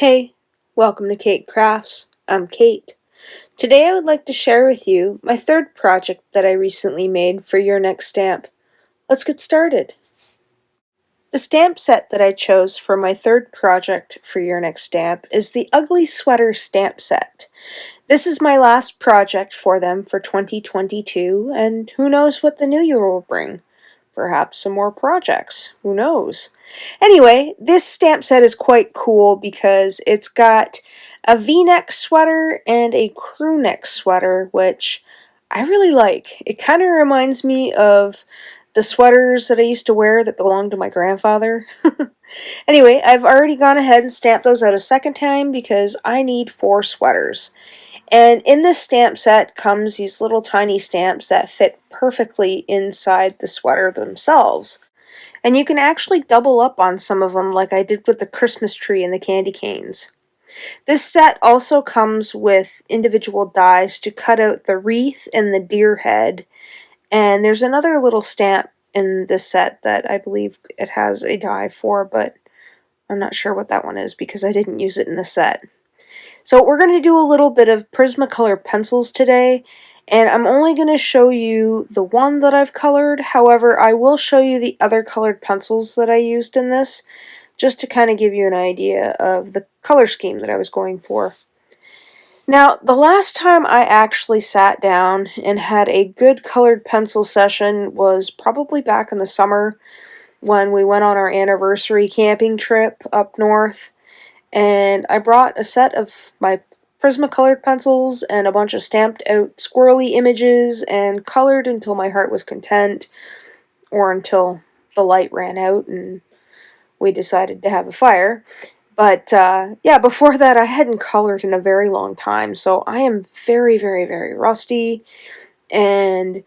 Hey, welcome to Keight Krafts. I'm Kate. Today I would like to share with you my third project that I recently made for YourNextStamp. Let's get started. The stamp set that I chose for my third project for YourNextStamp is the Ugly Sweater stamp set. This is my last project for them for 2022, and who knows what the new year will bring. Perhaps some more projects. Who knows? Anyway, this stamp set is quite cool because it's got a V-neck sweater and a crew neck sweater, which I really like. It kind of reminds me of the sweaters that I used to wear that belonged to my grandfather. Anyway, I've already gone ahead and stamped those out a second time because I need 4 sweaters. And in this stamp set comes these little tiny stamps that fit perfectly inside the sweater themselves. And you can actually double up on some of them like I did with the Christmas tree and the candy canes. This set also comes with individual dies to cut out the wreath and the deer head. And there's another little stamp in this set that I believe it has a die for, but I'm not sure what that one is because I didn't use it in the set. So we're going to do a little bit of Prismacolor pencils today, and I'm only going to show you the one that I've colored. However, I will show you the other colored pencils that I used in this, just to kind of give you an idea of the color scheme that I was going for. Now, the last time I actually sat down and had a good colored pencil session was probably back in the summer when we went on our anniversary camping trip up north. And I brought a set of my Prismacolor pencils and a bunch of stamped out squirrely images and colored until my heart was content, or until the light ran out and we decided to have a fire. But yeah, before that I hadn't colored in a very long time, so I am very, very, very rusty. And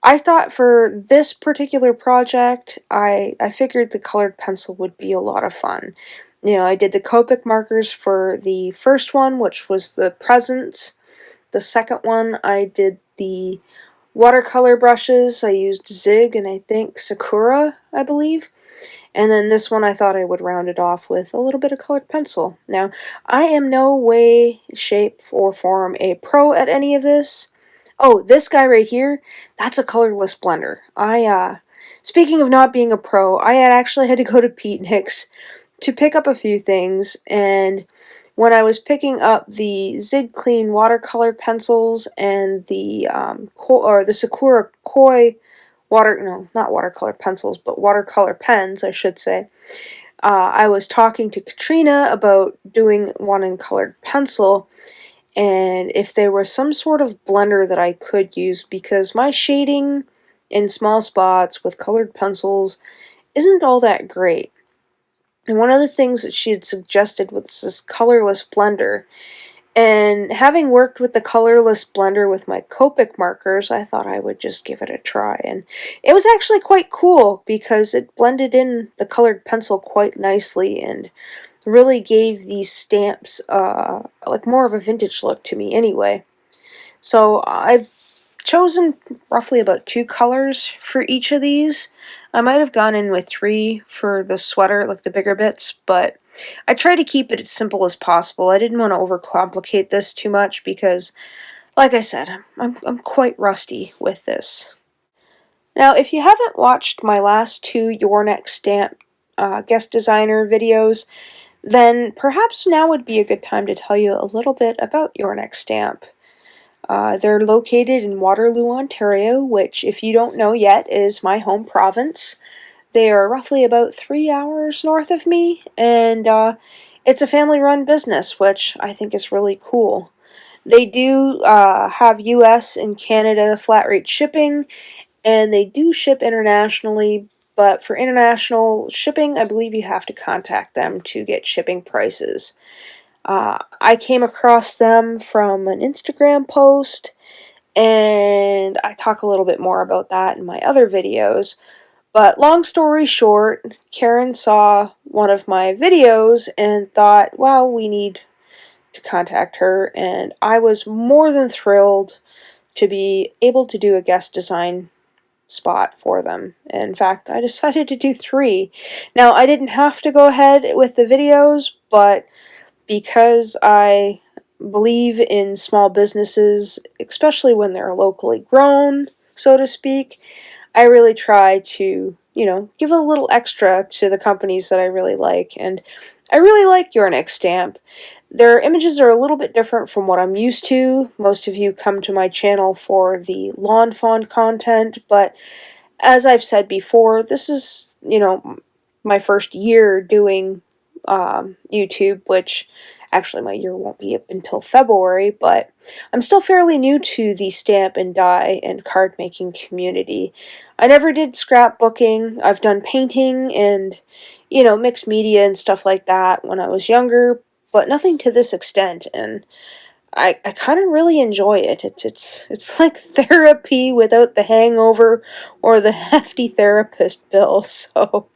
I thought for this particular project, I figured the colored pencil would be a lot of fun. You know, I did the Copic markers for the first one, which was the Presents. The second one, I did the watercolor brushes. I used Zig and I think Sakura, I believe. And then this one I thought I would round it off with a little bit of colored pencil. Now, I am no way, shape, or form a pro at any of this. Oh, this guy right here, that's a colorless blender. Speaking of not being a pro, I actually had to go to Pete Nicks to pick up a few things, and when I was picking up the Zig Clean watercolor pencils and the Sakura Koi not watercolor pencils, but watercolor pens, I should say, I was talking to Katrina about doing one in colored pencil, and if there was some sort of blender that I could use, because my shading in small spots with colored pencils isn't all that great. And one of the things that she had suggested was this colorless blender. And having worked with the colorless blender with my Copic markers, I thought I would just give it a try. And it was actually quite cool because it blended in the colored pencil quite nicely and really gave these stamps like more of a vintage look to me anyway. So I've chosen roughly about 2 colors for each of these. I might have gone in with 3 for the sweater, like the bigger bits, but I try to keep it as simple as possible. I didn't want to overcomplicate this too much because, like I said, I'm quite rusty with this. Now, if you haven't watched my last 2 YourNextStamp guest designer videos, then perhaps now would be a good time to tell you a little bit about YourNextStamp. They're located in Waterloo, Ontario, which, if you don't know yet, is my home province. They are roughly about 3 hours north of me, and it's a family-run business, which I think is really cool. They do have US and Canada flat rate shipping, and they do ship internationally, but for international shipping, I believe you have to contact them to get shipping prices. I came across them from an Instagram post, and I talk a little bit more about that in my other videos. But long story short, Karen saw one of my videos and thought, wow, we need to contact her, and I was more than thrilled to be able to do a guest design spot for them. In fact, I decided to do 3. Now, I didn't have to go ahead with the videos, but because I believe in small businesses, especially when they're locally grown, so to speak. I really try to, give a little extra to the companies that I really like, and I really like YourNextStamp. Their images are a little bit different from what I'm used to. Most of you come to my channel for the lawn fawn content, but as I've said before, this is, my first year doing YouTube, which actually my year won't be up until February, but I'm still fairly new to the stamp and die and card making community. I never did scrapbooking. I've done painting and, mixed media and stuff like that when I was younger, but nothing to this extent, and I kind of really enjoy it. It's like therapy without the hangover or the hefty therapist bill. So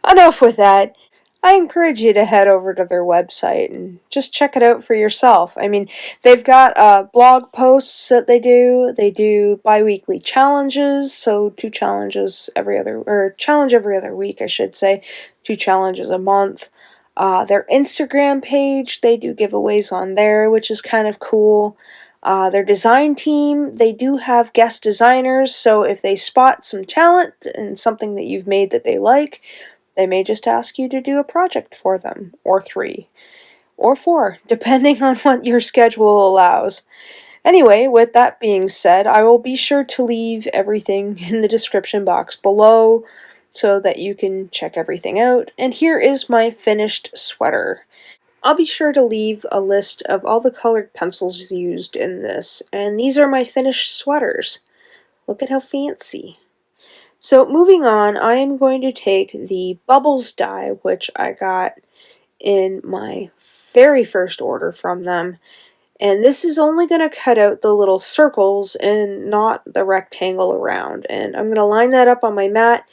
enough with that. I encourage you to head over to their website and just check it out for yourself. I mean, they've got blog posts that they do. They do bi-weekly challenges, so 2 challenges challenge every other week, I should say. 2 challenges a month. Their Instagram page, they do giveaways on there, which is kind of cool. Their design team, they do have guest designers, so if they spot some talent and something that you've made that they like, they may just ask you to do a project for them, or 3, or 4, depending on what your schedule allows. Anyway, with that being said, I will be sure to leave everything in the description box below so that you can check everything out. And here is my finished sweater. I'll be sure to leave a list of all the colored pencils used in this, and these are my finished sweaters. Look at how fancy. So moving on, I am going to take the Bubbles die, which I got in my very first order from them, and this is only going to cut out the little circles and not the rectangle around, and I'm going to line that up on my mat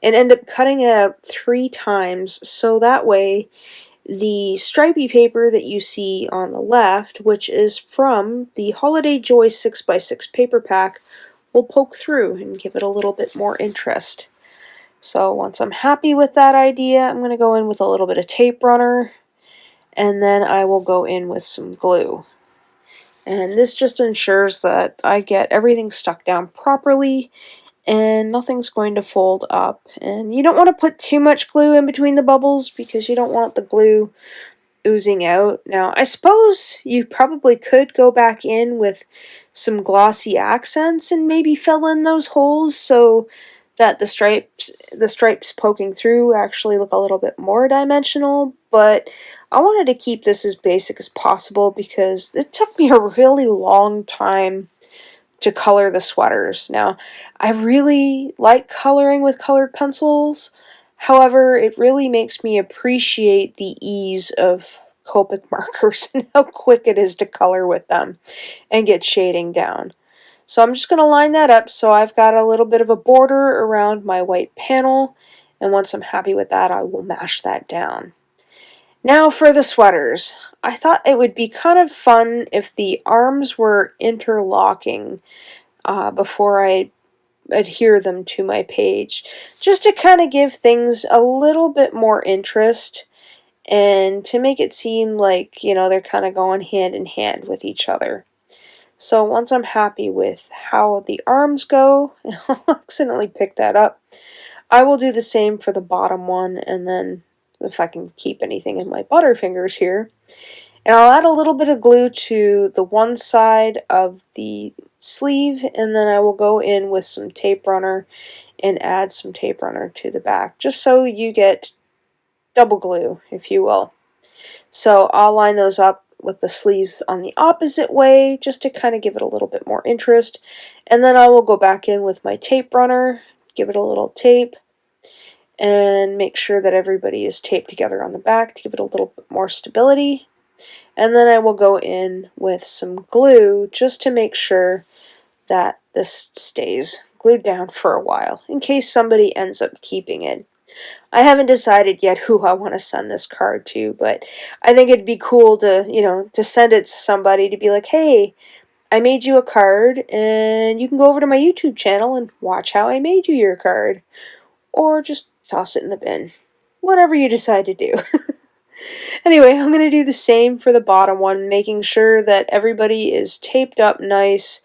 and end up cutting it out 3 times, so that way the stripy paper that you see on the left, which is from the Holiday Joy 6x6 paper pack, will poke through and give it a little bit more interest. So once I'm happy with that idea, I'm going to go in with a little bit of tape runner, and then I will go in with some glue. And this just ensures that I get everything stuck down properly and nothing's going to fold up. And you don't want to put too much glue in between the bubbles because you don't want the glue oozing out. Now, I suppose you probably could go back in with some glossy accents and maybe fill in those holes so that the stripes poking through actually look a little bit more dimensional, but I wanted to keep this as basic as possible because it took me a really long time to color the sweaters. Now, I really like coloring with colored pencils. However, it really makes me appreciate the ease of Copic markers and how quick it is to color with them and get shading down. So I'm just going to line that up so I've got a little bit of a border around my white panel, and once I'm happy with that, I will mash that down. Now for the sweaters. I thought it would be kind of fun if the arms were interlocking before I adhere them to my page, just to kind of give things a little bit more interest and to make it seem like, they're kind of going hand in hand with each other. So once I'm happy with how the arms go, I'll accidentally pick that up, I will do the same for the bottom one, and then if I can keep anything in my butterfingers here. And I'll add a little bit of glue to the one side of the sleeve, and then I will go in with some tape runner and add some tape runner to the back, just so you get double glue, if you will. So I'll line those up with the sleeves on the opposite way, just to kind of give it a little bit more interest. And then I will go back in with my tape runner, give it a little tape, and make sure that everybody is taped together on the back to give it a little bit more stability. And then I will go in with some glue just to make sure that this stays glued down for a while, in case somebody ends up keeping it. I haven't decided yet who I want to send this card to, but I think it'd be cool to, to send it to somebody to be like, hey, I made you a card, and you can go over to my YouTube channel and watch how I made you your card. Or just toss it in the bin. Whatever you decide to do. Anyway, I'm going to do the same for the bottom one, making sure that everybody is taped up nice,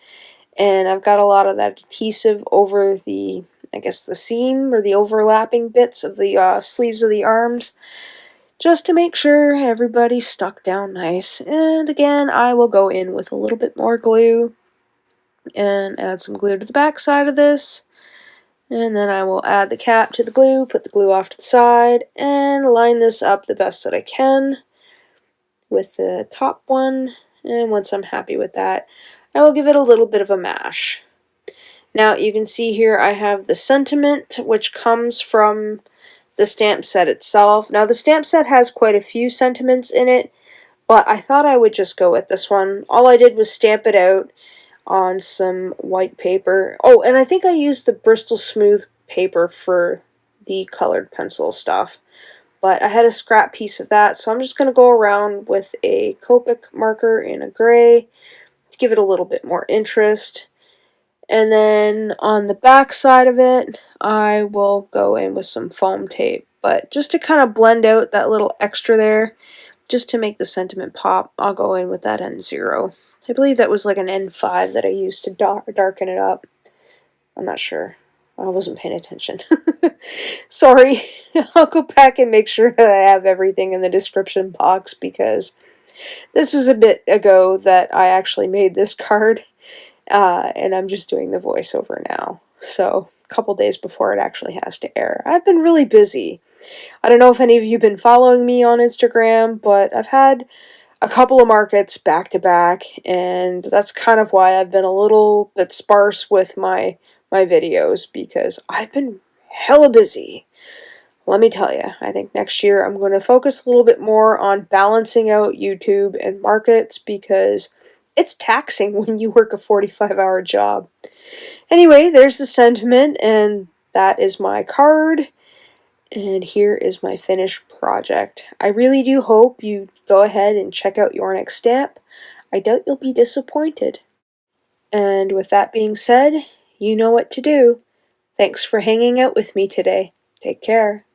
and I've got a lot of that adhesive over the, I guess, the seam or the overlapping bits of the sleeves of the arms, just to make sure everybody's stuck down nice. And again, I will go in with a little bit more glue and add some glue to the back side of this. And then I will add the cap to the glue, put the glue off to the side, and line this up the best that I can with the top one. And once I'm happy with that, I will give it a little bit of a mash. Now you can see here I have the sentiment, which comes from the stamp set itself. Now the stamp set has quite a few sentiments in it, but I thought I would just go with this one. All I did was stamp it out on some white paper. Oh, and I think I used the Bristol smooth paper for the colored pencil stuff. But I had a scrap piece of that, so I'm just going to go around with a Copic marker in a gray to give it a little bit more interest. And then on the back side of it, I will go in with some foam tape. But just to kind of blend out that little extra there, just to make the sentiment pop, I'll go in with that N0. I believe that was like an N5 that I used to darken it up. I'm not sure. I wasn't paying attention. Sorry. I'll go back and make sure that I have everything in the description box, because this was a bit ago that I actually made this card, and I'm just doing the voiceover now. So, a couple days before it actually has to air. I've been really busy. I don't know if any of you have been following me on Instagram, but I've had a couple of markets back to back, and that's kind of why I've been a little bit sparse with my videos, because I've been hella busy. Let me tell you, I think next year I'm going to focus a little bit more on balancing out YouTube and markets, because it's taxing when you work a 45-hour job. Anyway, there's the sentiment, and that is my card. And here is my finished project. I really do hope you go ahead and check out YourNextStamp. I doubt you'll be disappointed. And with that being said, you know what to do. Thanks for hanging out with me today. Take care.